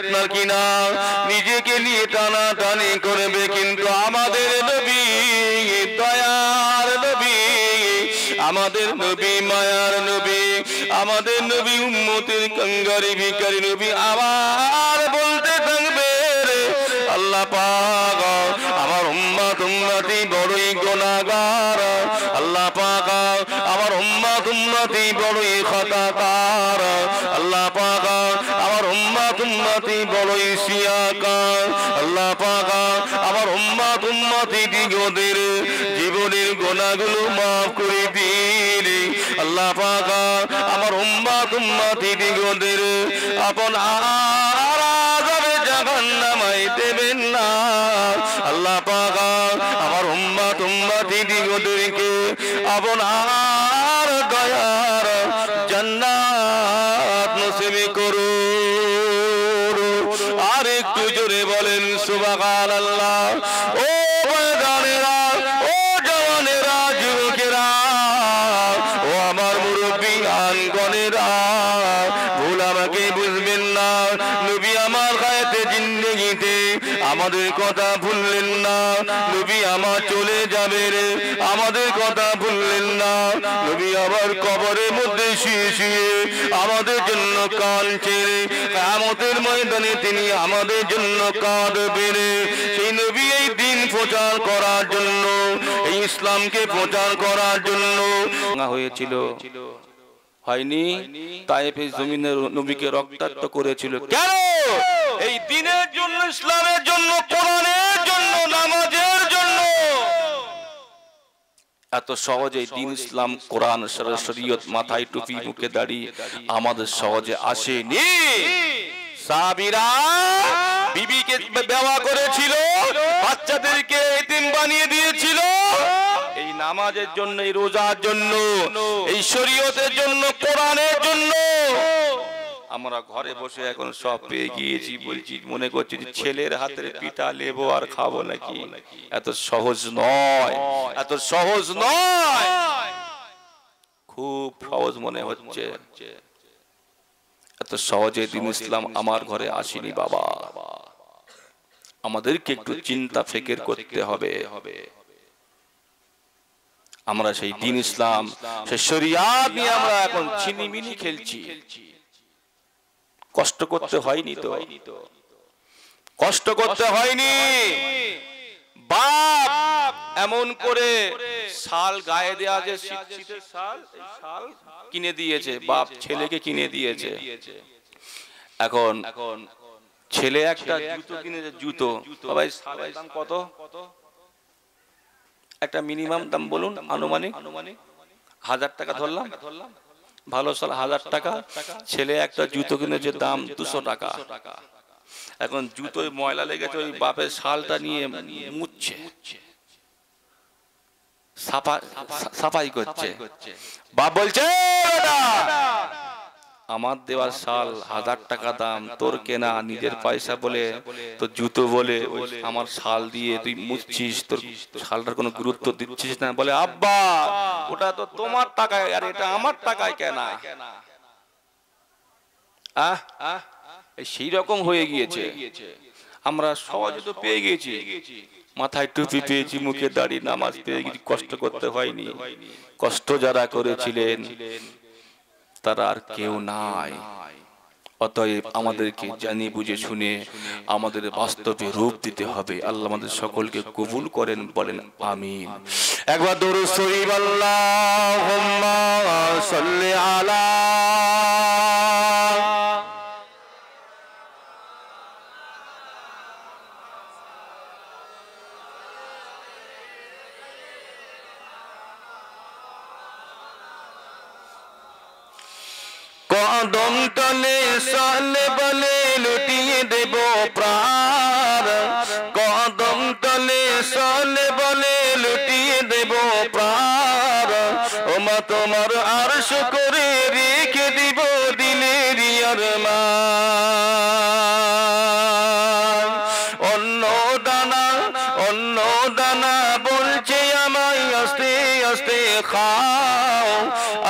আপনার কিনা নিজেকে নিয়ে টানাটানি করবে, কিন্তু আমাদের নবী দয়ার নবী, আমাদের নবী মায়ার নবী, আমাদের নবী উম্মতের কাঙ্গারি ভিখারি নবী আবার বলতে থাকবে, আল্লাহ পাক আমার উম্মত উম্মতি বড়ই গুনাহগার, আল্লাহ পাক আমার উম্মত উম্মতি বড়ই খাতাকার, আল্লাহ পাক আমার উম্মত উম্মতি বড়ই শিয়াকার, আল্লাহ পাক আমার উম্মত উম্মতি দিগদের জীবনের গুনাহগুলো মাফ করে দিন, আল্লাহ পাক আমার উম্মত উম্মতি দিগদের আপন আযাবে জাহান্নামে দেবেন না, আল্লাহ পাক আমার উম্মত উম্মতি দিগদেরকে আপন আর দয়ার জান্নাত নসিব করুন। আর একটু জোরে বলেন সুবহানাল্লাহ। ও ময়দানেরা, ও জওয়ানেরা, যুবকেরা, ও আমার মুরব্বিয়ান গণেরা, ভুল আমাকে বুঝবেন না, নবী আমার হায়াতে জিন্দেগিতে আমাদের কথা ভুললেন না, নবী আমার চলে যাবে রে আমাদের কথা ভুললেন না, নবী আবার কবরের মধ্যে শুয়ে শুয়ে আমাদের জন্য কাঁদছেন, কিয়ামতের ময়দানে তিনি আমাদের জন্য কাঁদবেন। সেই নবী এই দিন প্রচার করার জন্য, এই ইসলামকে প্রচার করার জন্য হয়েছিল, হয়নি? তায়েফের জমিনে নবীকে রক্তাক্ত করেছিল কেন? এই দ্বীনের জন্য, ইসলামের জন্য, কোরআনের জন্য, নামাজের জন্য। এত সহজে দ্বীন ইসলাম কোরআন শরীয়ত মাথায় টুপি মুখে দাড়ি আমাদের সহজে আসেনি। সাহাবীরা বিবিকে বিবাহ করেছিল, বাচ্চাদেরকে এতিম বানিয়ে দিয়েছিল এই নামাজের জন্য, এই রোজার জন্য, এই শরীয়তের জন্য, কোরআনের জন্য। আমরা ঘরে বসে এখন সব পেয়ে গিয়েছি, বলছি মনে করছি যে ছেলের হাতের পিঠা লেবো আর খাবো নাকি। এত সহজ নয়, এত সহজ নয়, খুব সহজ মনে হচ্ছে। এত সহজে দ্বীন ইসলাম আমার ঘরে আসেনি বাবা, আমাদেরকে একটু চিন্তা ফিকির করতে হবে। আমরা সেই দ্বীন ইসলাম, সেই শরিয়াত নিয়ে আমরা এখন ছিনিমিনি খেলছি। কষ্ট করতে হয়নি তো, কষ্ট করতে হয়নি। বাপ এমন করে শাল গায়ে দেয়া, যে শীতের শাল, এই শাল কিনে দিয়েছে, বাপ ছেলেকে কিনে দিয়েছে। এখন ছেলে একটা জুতো কিনেছে, জুতো সবাই শালের দাম কত? একটা মিনিমাম দাম বলুন, আনুমানিক 1000 টাকা ধরলাম, ভালো শাল 1000 টাকা। ছেলে একটা জুতো কিনেছে, দাম 200 টাকা। এখন জুতোয় ময়লা লেগেছে, ওই বাপের শালটা নিয়ে মুছছে, সাফাই করছে। বাপ বলছে আমার দেওয়ার শাল 1000 টাকা দাম, তোর কেনা নিজের পয়সা বলে, তো জুতো বলে আমার শাল দিয়ে তুই মুছছিস, তোর শালটার কোনো গুরুত্ব দিচ্ছিস না। বলে আব্বা ওটা তো তোমার টাকায়, আর এটা আমার টাকায় কেনা। সেই রকম হয়ে গিয়েছে। আমরা সহজে তো পেয়ে গেছি, মাথায় টুপি পেয়েছি, মুখে দাড়ি, নামাজ পেয়ে গেছি, কষ্ট করতে হয়নি। কষ্ট যারা করেছিলেন তারা আর কেউ নাই। অতএব আমাদেরকে জানি বুঝে শুনে আমাদের বাস্তবে রূপ দিতে হবে। আল্লাহ আমাদের সকলকে কবুল করেন, বলেন আমিন। একবার দরুদ শরীফ আল্লাহুম্মা সাল্লি আলা কদম তলে সালে বলে লুটিয়ে দেব প্রাণ, কদম তলে সালে বলে লুটিয়ে দেব প্রাণ। ওমা তোমার আরশ করে রেখে দিব দিলের আরমান। অন্য দানা, অন্য দানা বলছে আমায় আস্তে আস্তে খাও,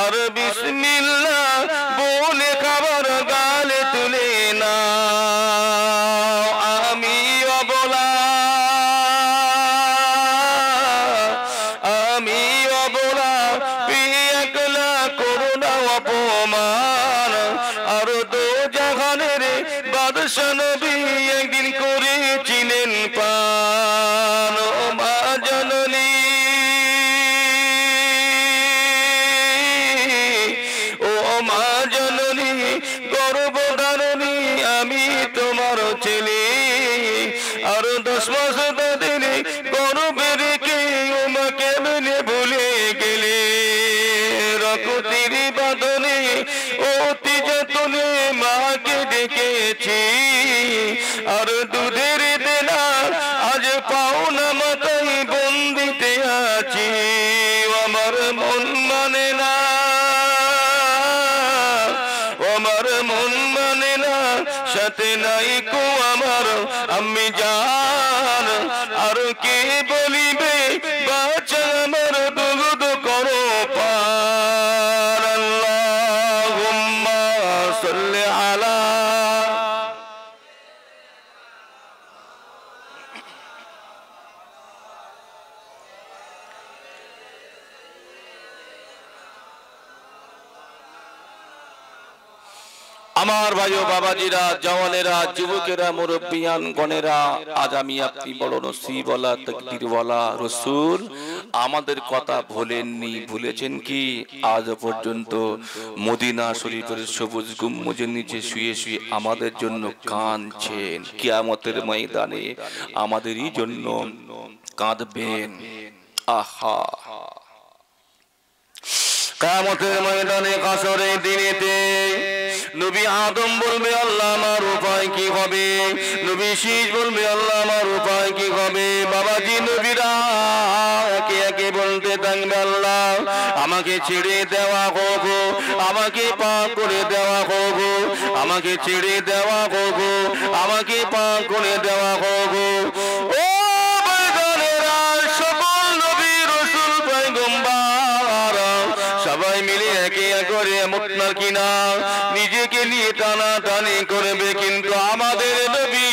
আর বিসমিল্লাহ বলে খাবার গালে তুলে না। আমি অবলা একলা করুণা অপমান আর দো জাহানের বাদশা নবী একদিন করেছিলেন পান ও মা জননী ও মা জননী গর্ভধারণী আমি তোমার ছেলে আর 10 মাস ধরে গর্ভে রেখে ও মা কেমনে ভুলে গেলে রক্তের বাঁধনে অতি যতনে মাকে ডেকেছি আর দুধের বেলা আজ পাওনা মাথায় বন্দিতে আছি আমার মন মানে না আমার মন মানে না সাথে নাই কো আমার আমি জান আর কে বলিবে বাচ্চা আমার দুধ করো পার আল্লাহুম্মা সাল্লি আলা আমার ভাইও বাবাজিরা জওয়ানেরা যুবকেরা মুরব্বিয়ান গণেরা আজ আমি আপনি বড় নসিবওয়ালা তাকদীরওয়ালা রাসূল আমাদের কথা ভুলেননি ভুলেছেন কি আজ পর্যন্ত মদিনা শরীফের সবুজ গুম্বজের নিচে শুয়ে শুয়ে আমাদের জন্য কাঁদছেন কিয়ামতের ময়দানে আমাদেরই জন্য কাঁদবেন আহা কিয়ামতের ময়দানে কাসরের দিনেতে নবী আদম বলবে আল্লাহ আমার উপায় কি হবে নবী শীষ বলবে আল্লাহ আমার উপায় কি হবে বাবাজি নবীরা একে একে বলতে থাকবে আল্লাহ আমাকে ছেড়ে দেওয়া হোক আমাকে পাক করে দেওয়া হোক আমাকে ছেড়ে দেওয়া হোক আমাকে পাক করে দেওয়া হোক ও বেগানেরা সকল নবী রাসূল পয়গম্বর সবাই মিলে একে একে করে মুতনার কিনা নিজেকে নিয়ে টানা টানি করবে কিন্তু আমাদের নবী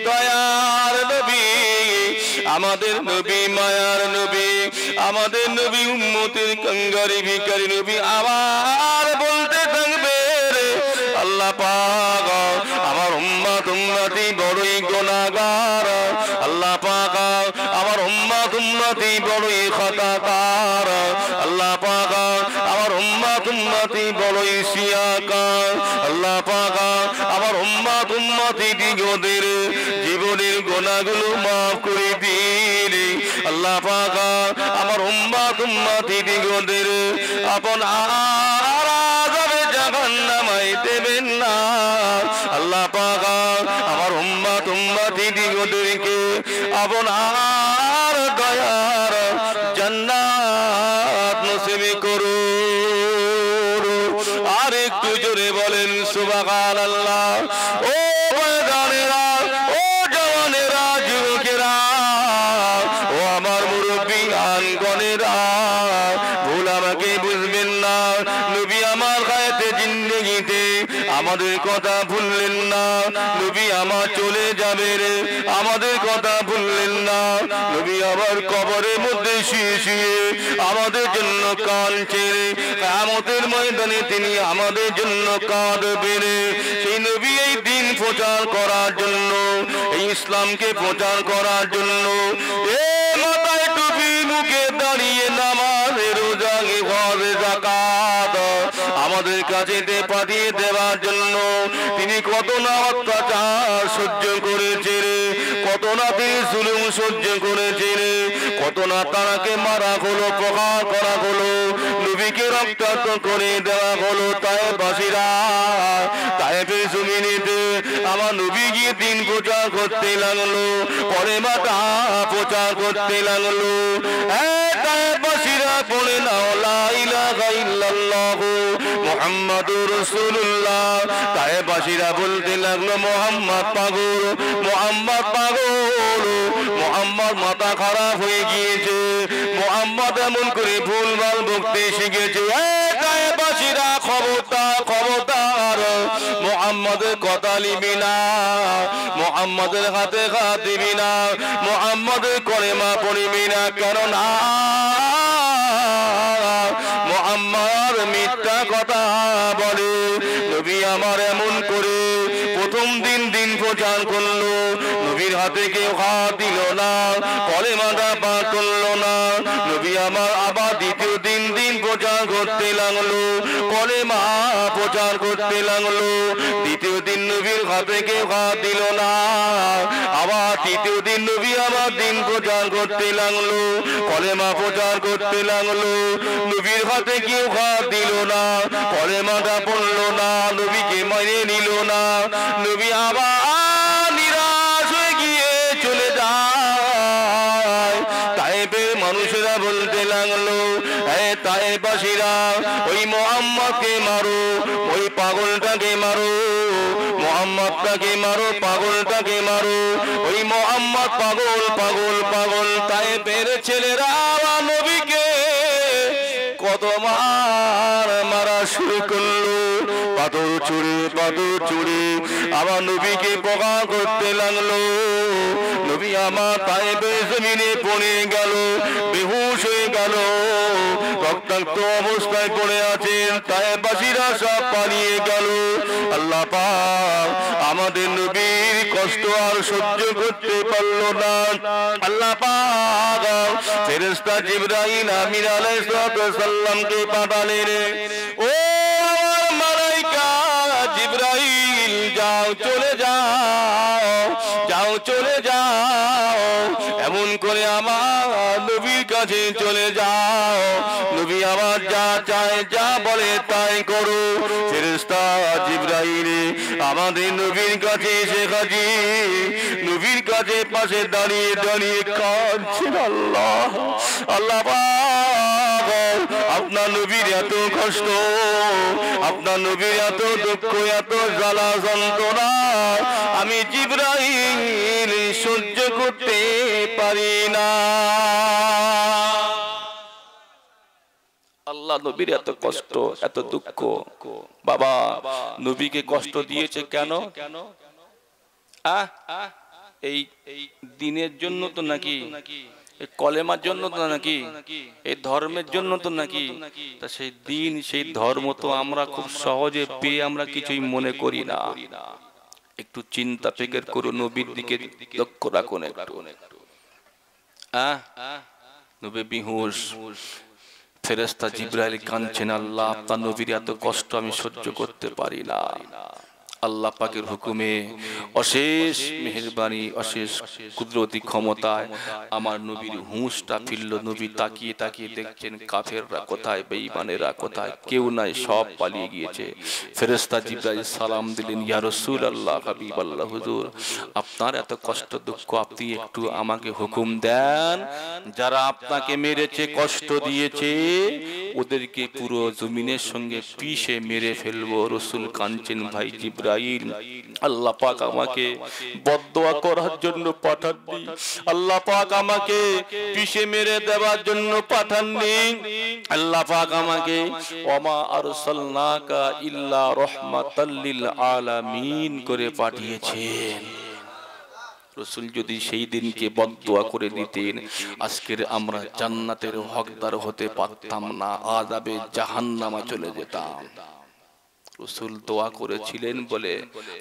দয়ার নবী আমাদের নবী মায়ার নবী আমাদের নবী উম্মতের কাঙ্গারি ভিখারি নবী আবার বলতে থাকবে আল্লাহ পাক আমার উম্মতি বড়ই গুনাহগার আল্লাহ পাক আমার উম্মতি বড়ই খাতাকার আল্লাহ পাক আমার উম্মতি বড়ই সিয়াকার আল্লাহ পাক আমার উম্মতি দিগদের জীবনের গুনাহগুলো maaf করে দিন আল্লাহ পাক আমার উম্মতি দিগদের আপন আযাবে জাহান্নামে দেবেন না আল্লাহ পাক আমার উম্মতি দিগদেরকে আপন আর দয়ার জান্নাত নসিব করুন আর একটু জোরে বলেন সুবহানাল্লাহ ও বাজানেরা ও জওয়ানেরা যুবকেরা ও আমার মুরব্বিয়ান গণেরা ভুল আমাকে বুঝবেন না নবী আমার হায়াতে জিন্দেগিতে আমাদের কথা ভুললেন না নবী আমার চলে যাবে রে আমাদের কথা ভুললেন না নবী আবার কবরের মধ্যে শুয়ে শুয়ে আমাদের জন্য কাঁদছেন কিয়ামতের ময়দানে তিনি আমাদের জন্য কাঁদবেন সেই নবী এই দিন প্রচার করার জন্য এই ইসলামকে প্রচার করার জন্য এ মাথায় টুপি মুখে দাঁড়িয়ে নামাজ রোজা হজ যাকাত আমাদের কাছে পাঠিয়ে দেওয়ার জন্য তিনি কত না অত্যাচার সহ্য করেছেন কত না তিনি জুলুম সহ্য করেছেন কত না তাকে মারা হলো প্রহার করা হলো নবীকে রক্তাক্ত করে দেওয়া হলো তায়েফবাসীরা তায়েফের জমিনেতে আমার নবী গিয়ে দিন প্রচার করতে লাগলো পরে মাতা প্রচার করতে লাগলো তায়েফবাসীরা বলে নাও লা ইলাহা ইল্লাল্লাহ মুহাম্মাদুর রাসূলুল্লাহ তায়েফবাসীরা বলতে লাগলো মুহাম্মদ পাগল মুহাম্মদ পাগল মুহাম্মদ মাথা খারাপ হয়ে গিয়েছে মুহাম্মদ এমন করে ভুলভাল বকতে শিখেছে তায়েফবাসীরা খবরদার মুহাম্মদের কথা নিবি না মুহাম্মদের হাতে হাত দিবি না মুহাম্মদের কলেমা পড়িবি না কারণ কথা বলে নবী আমার এমন করে প্রথম দিন প্রচার করলো নবীর হাতে কেউ হাত দিল না কলেমাটা পাঠ করলো না নবী আমার আবার দ্বিতীয় দিন প্রচার করতে লাগলো কলেমা প্রচার করতে লাগলো দ্বিতীয় দিন নবীর হাতে কেউ হাত দিল না আবার তৃতীয় দিন নবী আবার দিন প্রচার করতে লাগলো কলেমা প্রচার করতে লাগলো নবীর হাতে কেউ হাত দিল না কলেমাটা পড়লো না নবীকে মেনে নিল না নবী আবার নিরাশ হয়ে গিয়ে চলে যায় তায়েফের মানুষেরা বলতে লাগলো তায়েফবাসীরা ওই মুহাম্মদকে মারো ওই পাগলটাকে মারো মুহাম্মদটাকে মারো পাগলটাকে মারো ওই মুহাম্মদ পাগল পাগল পাগল তায়েফের ছেলেরা নবীকে কত মারা শুরু করলো পাথর ছুড়ে আবার নবীকে প্রকার করতে লাগলো নবী আমার তায়েফের জমিনে পড়ে গেল বেহুশ হয়ে গেল রক্তাক্ত অবস্থায় পড়ে আছেন তায়েফবাসীরা সব পালিয়ে গেল আল্লাহ পাক আমাদের নবীর কষ্ট আর সহ্য করতে পারলো না আল্লাহ পাক ফেরেশতা জিবরাইল আমিন আলাইহিস সালামকে পাঠালেন ও মালাইকা জিবরাইল যাও চলে যাও এমন করে আমার নবীর কাছে চলে যাও নবী আমার যা চায় যা বলে তাই করো ফেরেশতা জিবরাইল আমাদের নবীর কাছে এসে হাজির নবীর কাছে পাশে দাঁড়িয়ে কাঁদছেন আল্লাহ পাক আপনার নবীর এত কষ্ট আপনার নবীর এত দুঃখ এত জ্বালা যন্ত্রণা আমি জিবরাইল সহ্য করতে পারি না আল্লাহ নবীর এত কষ্ট এত দুঃখ বাবা নবীকে কষ্ট দিয়েছে কেন এই দিনের জন্য তো নাকি এই কলেমার জন্য তো নাকি এই ধর্মের জন্য তো নাকি তা সেই দিন সেই ধর্ম তো আমরা খুব সহজে পেয়ে আমরা কিছুই মনে করি না একটু চিন্তা ফিকির করুন নবীর দিকে লক্ষ্য রাখুন একটু নবী বেহুশ ফেরেশতা জিবরাইল কাঁদছেন আল্লাহ আপনার নবীর এত কষ্ট আমি সহ্য করতে পারি না আল্লাহ পাকের হুকুমে অশেষ মেহেরবানি অশেষ কুদরতি ক্ষমতায় আমার নবীর হুঁশটা ফিরল নবী তাকিয়ে দেখছেন কাফেররা কোথায় বেঈমানেরা কোথায় কেউ নাই সব পালিয়ে গিয়েছে ফেরেশতা জিবরাইল সালাম দিলেন ইয়া রাসূলুল্লাহ হাবিবাল্লাহ হুজুর আপনার এত কষ্ট দুঃখ আপনি একটু আমাকে হুকুম দেন যারা আপনাকে মেরেছে কষ্ট দিয়েছে ওদেরকে পুরো জমিনের সঙ্গে পিষে মেরে ফেলবো রাসূল কাঁদছেন ভাই জিবরাইল আল্লাহ পাক আমাকে বদদোয়া করার জন্য পাঠাননি আল্লাহ পাক আমাকে পিষে মেরে দেওয়ার জন্য পাঠাননি আল্লাহ পাক আমাকে ওমা আরসালনাকা ইল্লা রাহমাতাল লিল আলামিন করে পাঠিয়েছেন রাসূল যদি সেই দিনকে বদদোয়া করে দিতেন আজকের আমরা জান্নাতের হকদার হতে পারতাম না আযাবে জাহান্নামে চলে যেতাম রাসূল দোয়া করেছিলেন বলে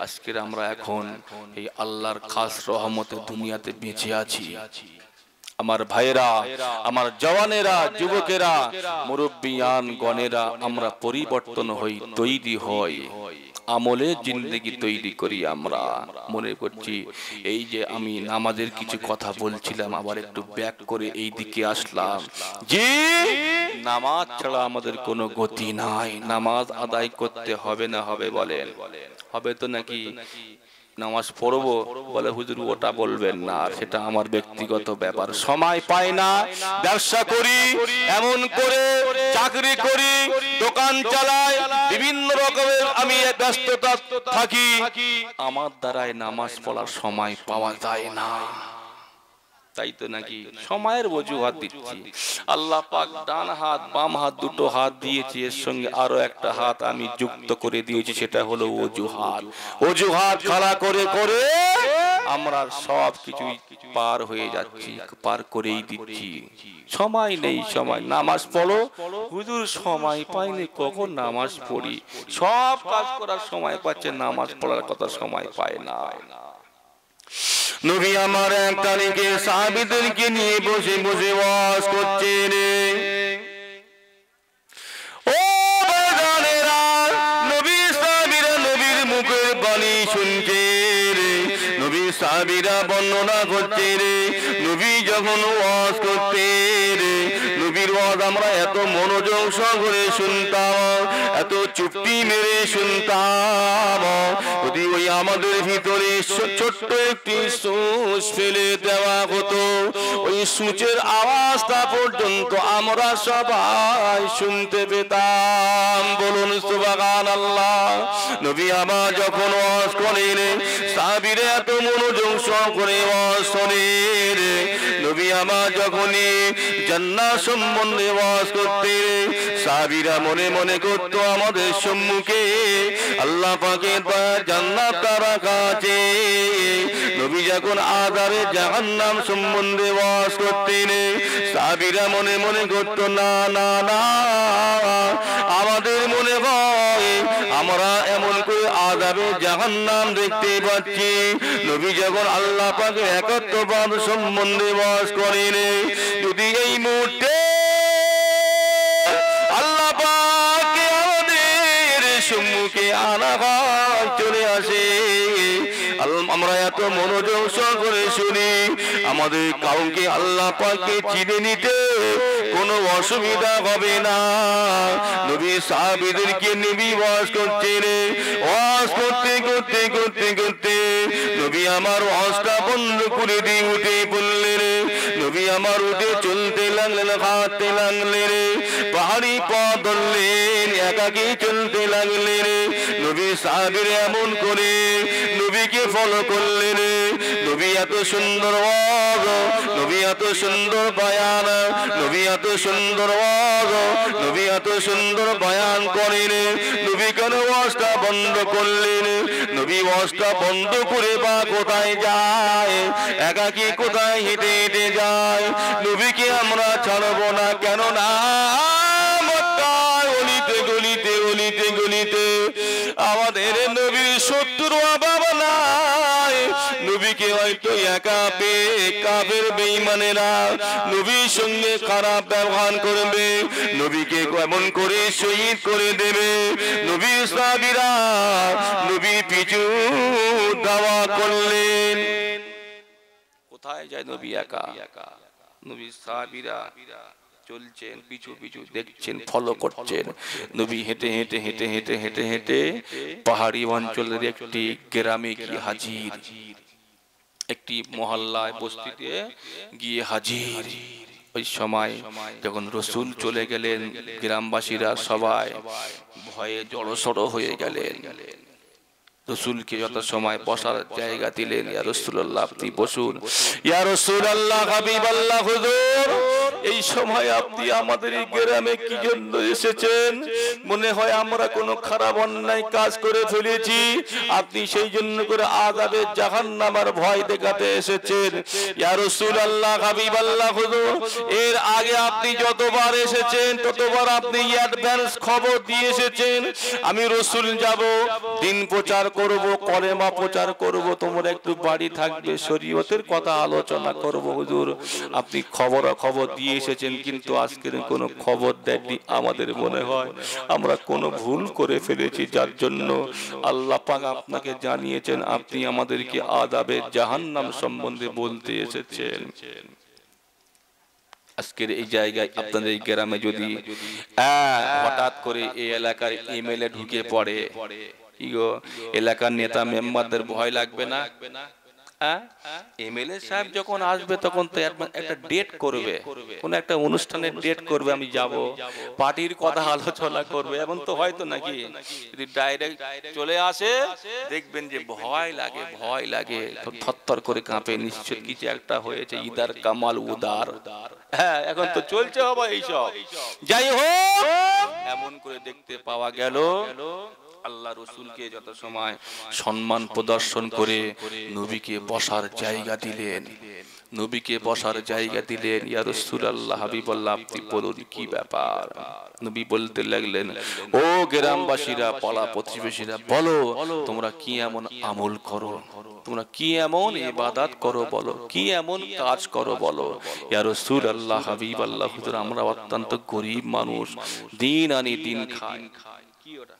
আজকের আমরা এখন এই আল্লাহর খাস রহমতে দুনিয়াতে বেঁচে আছি আমার ভাইরা আমার জওয়ানেরা যুবকেরা মুরব্বিয়ান গণেরা আমরা পরিবর্তন হই তৈরি হই আমলে জিন্দেগি তৈরি করি আমরা মনে করছি এই যে আমি নামাজের কিছু কথা বলছিলাম আবার একটু ব্যাক করে এই দিকে আসলাম জি নামাজ ছাড়া আমাদের কোনো গতি নাই নামাজ আদায় করতে হবে না হবে বলেন হবে তো নাকি নামাজ পড়বো বলে হুজুর ওটা বলবেন না সেটা আমার ব্যক্তিগত ব্যাপার সময় পাই না ব্যবসা করি এমন করে চাকরি করি দোকান চালাই বিভিন্ন রকমের আমি ব্যস্ততা থাকি আমার দ্বারাই নামাজ পড়ার সময় পাওয়া যায় না তাই তো নাকি সময়ের অজুহাত দিচ্ছি আল্লাহ পাক ডান হাত বাম হাত দুটো হাত দিয়েছি এর সঙ্গে আরো একটা হাত আমি যুক্ত করে দিয়েছি সেটা হলো অজুহাত খাড়া করে করে আমরা সব কিছু পার হয়ে যাচ্ছি, পার করেই দিচ্ছি। সময় নেই, সময় নামাজ পড়ো, হুজুর সময় পাইনি, কখন নামাজ পড়ি? সব কাজ করার সময় পাচ্ছে, নামাজ পড়ার কথা সময় পায় না। নবী আমার এক তারিখে সাহাবীদেরকে নিয়ে বসে বসে ওয়াজ করছেন। ও বাজানেরা, নবী সাহাবীরা নবীর মুখের বাণী শুনছেন, নবী সাহাবীরা বর্ণনা করছেন। নবী যখন ওয়াজ করতেন, নবীর ওয়াজ আমরা এত মনোযোগ সহকারে শুনতাম, এত চুপটি মেরে শুনতাম, যদি ওই আমাদের ভিতরে ছোট্ট একটি সুচ ফেলে দেওয়া হতো, ওই সুচের আওয়াজটা পর্যন্ত আমরা সবাই শুনতে পেতাম। বলুন সুবহানাল্লাহ। নবী আমার যখন ওয়াজ করেন, সাহাবীরা এত মনোযোগ সহকারে ওয়াজ শোনেন। নবী আমার যখনই জান্নাত সম্বন্ধে ওয়াজ করতেন, সাহাবীরা মনে মনে করতো আমাদের সম্মুখে আল্লাহ পাকের জান্নাত রাখা আছে। নবী যখন আযাবে জাহান্নাম সম্বন্ধে ওয়াজ করতেন, সাহাবীরা মনে মনে করতো না না না, আমাদের মনে হয় আমরা এমন করে আযাবে জাহান্নাম দেখতে পাচ্ছি। নবী যখন আল্লাহ পাকের একত্ববাদ সম্বন্ধে ওয়াজ করেন, যদি এই মুহূর্তে আল্লাহ পাক আমাদের সম্মুখে আনা হয়, চলে আসে, আমরা এত মনোযোগ সহকারে শুনি, আমাদের কাউকে আল্লাহ পাককে চিনে নিতে কোনো অসুবিধা হবে না। নবী সাহাবীদেরকে নবী ওয়াজ করছেন, ওয়াজ করতে করতে করতে করতে নবী আমার ওয়াজটা বন্ধ করে দিয়ে উঠে পড়লেন। নবী আমার উঠে চলতে লাগলেন, হাঁটতে লাগলেন, পাহাড়ি পথ ধরলেন, একাকী চলতে লাগলেন। নবী সাহাবীরা এমন করে নবীকে ফলো করলেন। নবী এত সুন্দর ওয়াজ, নবী এত সুন্দর বয়ান, নবী এত সুন্দর ওয়াজ, নবী এত সুন্দর বয়ান করেন। নবী কেন ওয়াজটা বন্ধ করলেন? নবী ওয়াজটা বন্ধ করে বা কোথায় যায়? একাকী কোথায় হেঁটে হেঁটে যায়? নবীকে আমরা ছাড়বো না, কেন না গলিতে গলিতে গলিতে গলিতে আমাদের নবীর শত্রু অভাব নাই। নবীকে হয়তো একা পেয়ে কাফের বেঈমানেরা নবীর সঙ্গে খারাপ ব্যবহার করবে, নবীকে এমন করে শহীদ করে দেবে। নবীর সাহাবীরা নবীর পিছু দাওয়া করলেন। কোথায় যায় নবী একা? নবীর সাহাবীরা চলছেন, পিছু পিছু দেখছেন, ফলো করছেন। নবী হেঁটে হেঁটে হেঁটে হেঁটে হেঁটে হেঁটে পাহাড়ি অঞ্চলের একটি গ্রামে গিয়ে হাজির, একটি মহল্লায় বস্তিতে গিয়ে হাজির। ওই সময় যখন রাসূল চলে গেলেন, গ্রামবাসীরা সবাই ভয়ে জড়সড় হয়ে গেলেন। রাসূলকে যত সময় বসার জায়গা দিলেন, ইয়া রাসূলুল্লাহ আপনি বসুন, ইয়া রাসূলুল্লাহ হাবিবাল্লাহ হুজুর এই সময় আপনি আমাদের এই গ্রামে কি জন্য এসেছেন? মনে হয় আমরা কোনো খারাপ অন্যায় কাজ করে ফেলেছি, আপনি সেই জন্য করে আযাবে জাহান্নামের ভয় দেখাতে এসেছেন। ইয়া রাসূলুল্লাহ হাবিবাল্লাহ হুজুর এর আগে আপনি যতবার এসেছেন ততবার আপনি অ্যাডভান্স খবর দিয়ে এসেছেন, আমি রাসূল যাব, দিন প্রচার করব, কলেমা প্রচার করব, তোমার একটু বাড়ি থাকবে, শরীয়তের কথা আলোচনা করব। হুজুর আপনি খবর দিয়ে এসেছেন, কিন্তু আজকের কোনো খবর দেননি। আমাদের মনে হয় আমরা কোনো ভুল করে ফেলেছি, যার জন্য আল্লাহ পাক আপনাকে জানিয়েছেন, আপনি আমাদেরকে আযাবে জাহান্নাম সম্বন্ধে বলতে এসেছেন। আজকের এই জায়গায় আপনাদের এই গ্রামে যদি হঠাৎ করে এই এলাকার এমএলএ ঢুকে পড়ে, এলাকার নেতা মেম্বারদের ভয় লাগবে না? এমএলএ সাহেব যখন আসবে তখন তো একটা ডেট করবে, কোন একটা অনুষ্ঠানের ডেট করবে, আমি যাব, পার্টির কথা আলোচনা করবে, এমন তো হয়তো নাকি? যদি ডাইরেক্ট চলে আসে দেখবেন যে ভয় লাগে, ভয় লাগে, থরথর করে কাঁপে, নিশ্চয় কিছু একটা হয়েছে, ইদার কামাল উদার। হ্যাঁ এখন তো চলছে বাবা এইসব। যাই হোক এমন করে দেখতে পাওয়া গেল আল্লাহ রসুলকে যত সময় সম্মান প্রদর্শন করে নবীকে বসার জায়গা দিলেন, নবীকে বসার জায়গা দিলেন। ইয়া রাসূলুল্লাহ, হাবিবাল্লাহ, আপনি বলুন কি ব্যাপার? নবী বলতে লাগলেন, ও গ্রামবাসীরা, পাড়া প্রতিবেশীরা, বলো তোমরা কি এমন আমল করো, তোমরা কি এমন ইবাদত করো বলো, কি এমন কাজ করো বলো। ইয়া রাসূলুল্লাহ, হাবিবাল্লাহ, হুজুর আমরা অত্যন্ত গরীব মানুষ, দিন আনি দিন খাই। কি ওটা?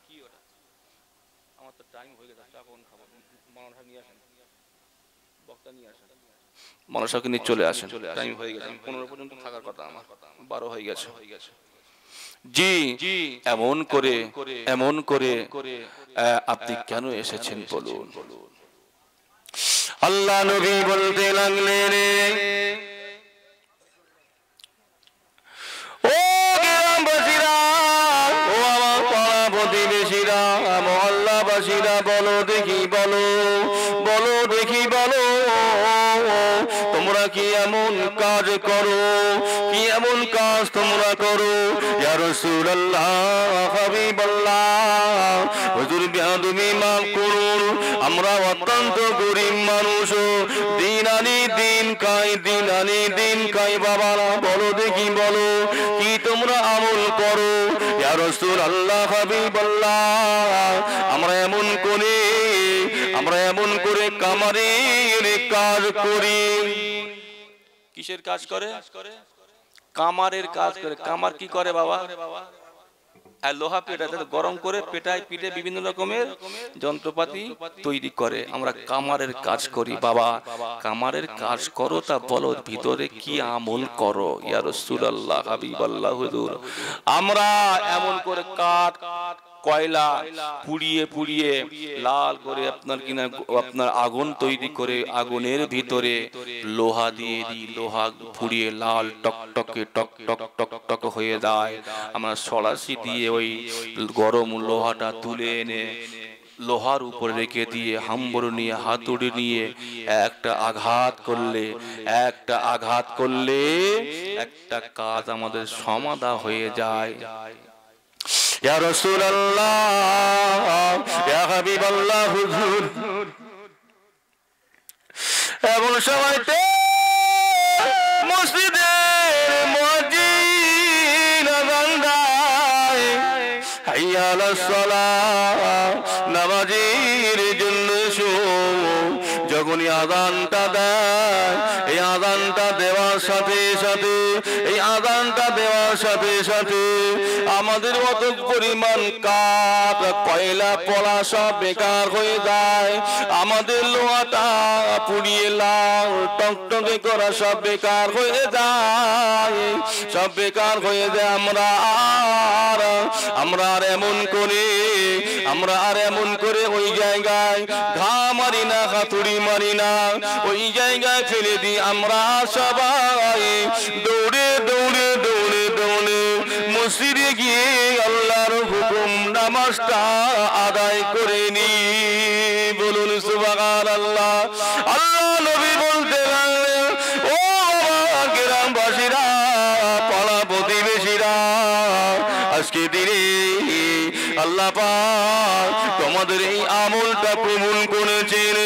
আমার তো টাইম হয়ে গেছে, এখন খাবো। মানসা নিয়ে আসেন, বক্তা নিয়ে আসেন, মানসাকে নিয়ে চলে আসেন, টাইম হয়ে গেছে। 15 পর্যন্ত থাকার কথা, আমার 12 হয়ে গেছে। জি, এমন করে আপনি কেন এসেছেন বলুন? আল্লাহ নবী বলতে লাগলেন, ও গ্রামবাসীরা, ও আমার পাড়া প্রতিবেশীরা, মহল্লাবাসীরা, বলো দেখি, বলো দেখি, বলো তোমরা কি এমন কাজ করো, কি এমন কাজ তোমরা করো। ইয়া রাসূলুল্লাহ, হাবিবাল্লাহ, হুজুর বেয়াদবি মাফ করুন, আমরা অত্যন্ত গরীব মানুষ, দিন আনি দিন খাই, দিন আনি দিন খাই। বাবারা বলো দেখি, বলো কি তোমরা আমল করো। ইয়া রাসূলুল্লাহ, হাবিবাল্লাহ, আমরা এমন করে কামারের কাজ করি। কিসের কাজ করে? কামারের কাজ করে। কামার কি করে বাবা? লোহা পেটা গরম করে পেটায়, পিঠে বিভিন্ন রকমের যন্ত্রপাতি তৈরি করে। আমরা কামারের কাজ করি। বাবা কামারের কাজ করো, তা বলো ভিতরে কি আমল করো। ইয়া রাসূলুল্লাহ, হাবিবাল্লাহ, হুজুর আমরা এমন করে কাঠ কয়লা পুড়িয়ে লাল করে আপনার আগুন তৈরি করে, আগুনের ভিতরে লোহা দিয়ে দিই, লোহা পুড়িয়ে লাল টক হয়ে যায়। আমরা সরাসরি দিয়ে ওই গরম লোহাটা তুলে এনে লোহার উপরে রেখে দিয়ে হাম্বর নিয়ে, হাতুড়ি নিয়ে একটা আঘাত করলে একটা কাজ আমাদের সমাধা হয়ে যায়। ইয়া রাসূলুল্লাহ, ইয়া হাবিবাল্লাহ, হুজুর এমন সময়তে মসজিদের মুয়াজ্জিন আযান দেয়, হাইয়া আলাস সালাহ, নামাজের জন্য যখনই আযানটা দেয়, এই আযানটা দেওয়ার সাথে আমাদের অত পরিমাণ কাঠ কয়লা পলা সব বেকার হয়ে যায়। আমাদের লোহাটা পুড়িয়ে লাল টকটকে করা সব বেকার হয়ে যায়। আমরা আর এমন করে ওই জায়গায় ঘা মারি না, হাতুড়ি মারি না, ওই জায়গায় ফেলে দিই। আমরা সবাই দৌড়ে মসজিদে গিয়ে আল্লাহর হুকুম নামাজটা আদায় করে নি। বলুন সুবহানাল্লাহ। আল্লাহ নবী বলতে লাগলেন, ও গ্রামবাসীরা, পাড়া প্রতিবেশীরা, আজকে দিনে আল্লাহ পাক তোমাদের এই আমলটা কবুল করেছেন,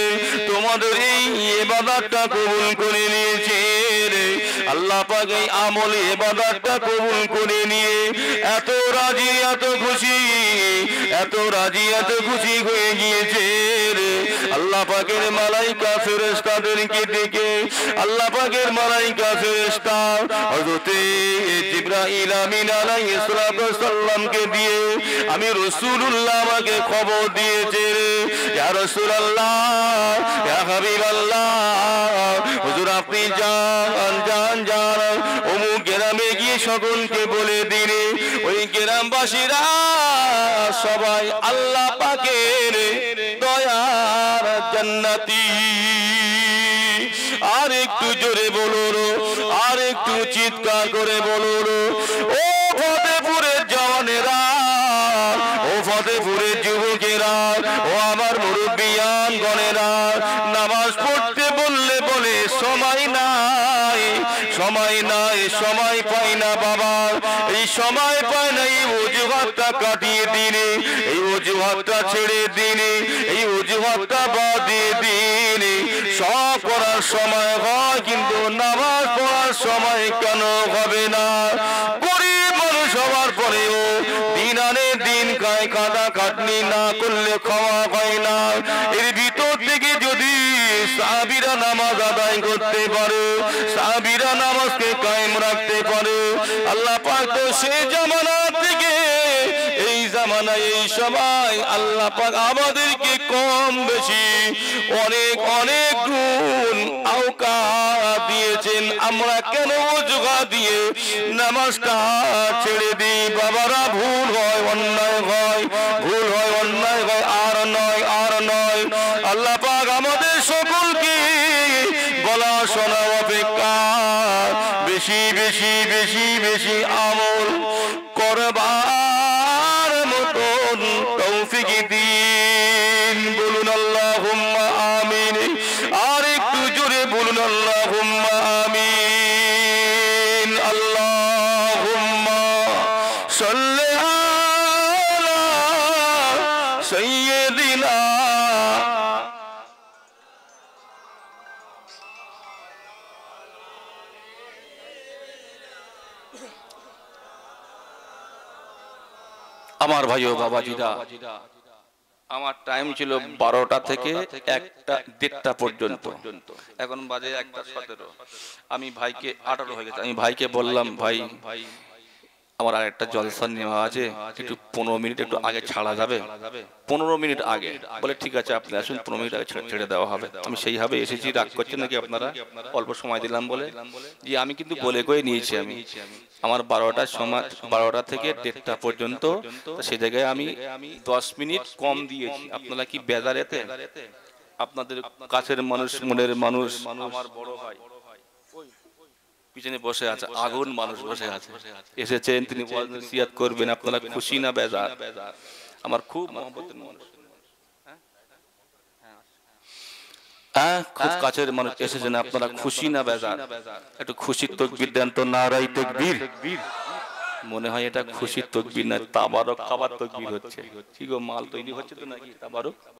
তোমাদের এই ইবাদতটা কবুল করে নিয়েছেন। আল্লাহ পাক এই আমল ইবাদতটা কবুল করে নিয়ে এত রাজি, এত খুশি হয়ে গিয়েছেন। আল্লাহ পাকের মালাইকা ফেরেশতাদেরকে ডেকে, আল্লাহ পাকের মালাইকা ফেরেশতা হযরতে জিবরাইল আমিন আলাইহিস সালামকে দিয়ে আমি রাসূলুল্লাহ আমাকে খবর দিয়েছেন, ইয়া রাসূলুল্লাহ, ইয়া হাবিবাল্লাহ, হুজুর আপনি যান অমুক গ্রামে গিয়ে সকলকে বলে দিন, ওই গ্রামবাসীরা সবাই আল্লাহ পাকের দয়ার জান্নাতি। আর একটু জোরে বলুন, আর একটু চিৎকার করে বলুন, ও ফতেপুরের জওয়ানেরা, ও ফতেপুরের যুবকেরা, ও আমার মুরব্বিয়ান গণেরা, নামাজ পড়তে বললে বলে সময় নাই, সময় পাই না বাবা, এই সময় পাই না, এই অজুহাতটা কাটিয়ে দিনে, এই অজুহাতটা ছেড়ে দিনে, এই অজুহাতটা বাদ দিয়ে দিনে। সব করার সময় হয়, কিন্তু নামাজ পড়ার সময় কেন হবে না? গরিব মানুষ হওয়ার পরেও দিন আনে দিন খায়, কাদা খাটনি না করলে খাওয়া হয় না। এর ভিতর থেকে যদি সাহাবীরা নামাজ আদায় করতে পারে, সাহাবীরা নামাজকে কায়েম রাখতে পারে, আল্লাহ পাক তো সেই জামানা থেকে এই জামানায় এই সময় আল্লাহ পাক আমাদেরকে কম বেশি অনেক অনেক গুণ আওকাত দিয়েছেন। আমরা কেন অজুহাত দিয়ে নামাজটা ছেড়ে দিই? বাবারা, ভুল হয়, অন্যায় হয়, ভুল হয়, অন্যায় হয়, আর নয়, আর নয়। আল্লাহ পাক আমাদের সকলকে বলা শোনা অপেক্ষা বেশি বেশি বেশি বেশি আমল করবার মতন তৌফিক দিন। বলুন আল্লাহুম্মা আমিন। আর একটু জোরে বলুন আল্লাহুম্মা আমিন। আল্লাহুম্মা সাল্লি আলা সাইয়্যিদিনা। আমার ভাই ও বাবাজিরা, আমার টাইম ছিল 12টা থেকে 1টা পর্যন্ত। এখন বাজে 1:17। আমি ভাইকে 18 হয়ে গেছে, আমি ভাইকে বললাম, ভাই আমার আর একটা জলসা নেওয়া আছে, একটু 15 মিনিট একটু আগে ছাড়া যাবে? 15 মিনিট আগে? বলে ঠিক আছে, আপনি আসুন, 15 মিনিট আগে ছেড়ে দেওয়া হবে। আমি সেইভাবে এসেছি। রাগ করছেন নাকি আপনারা? অল্প সময় দিলাম বলে? জি, আমি কিন্তু বলে কয়ে নিয়েছি। আমি আমার 12টার সময়, 12টা থেকে 1:30 পর্যন্ত, সেই জায়গায় আমি 10 মিনিট কম দিয়েছি। আপনারা কি বেজার এতে? আপনাদের কাছের মানুষ, মনের মানুষ, আমার বড় ভাই পিছনে বসে আছে, আগুন মানুষ বসে আছে, এসেছেন, তিনি নসিহত করবেন। আপনারা খুশি না বেজার? আমার খুব মহব্বতের মানুষ, খুব কাছের মানুষ এসেছেন, আপনারা খুশি না বেজার? একটু খুশির তাকবীর দেন তো। নারাই তাকবীর। মনে হয় এটা খুশির তাকবীর না, তাবারক খাবার তাকবীর হচ্ছে। কি গো, মাল তৈরি হচ্ছে তো নাকি? তাবারক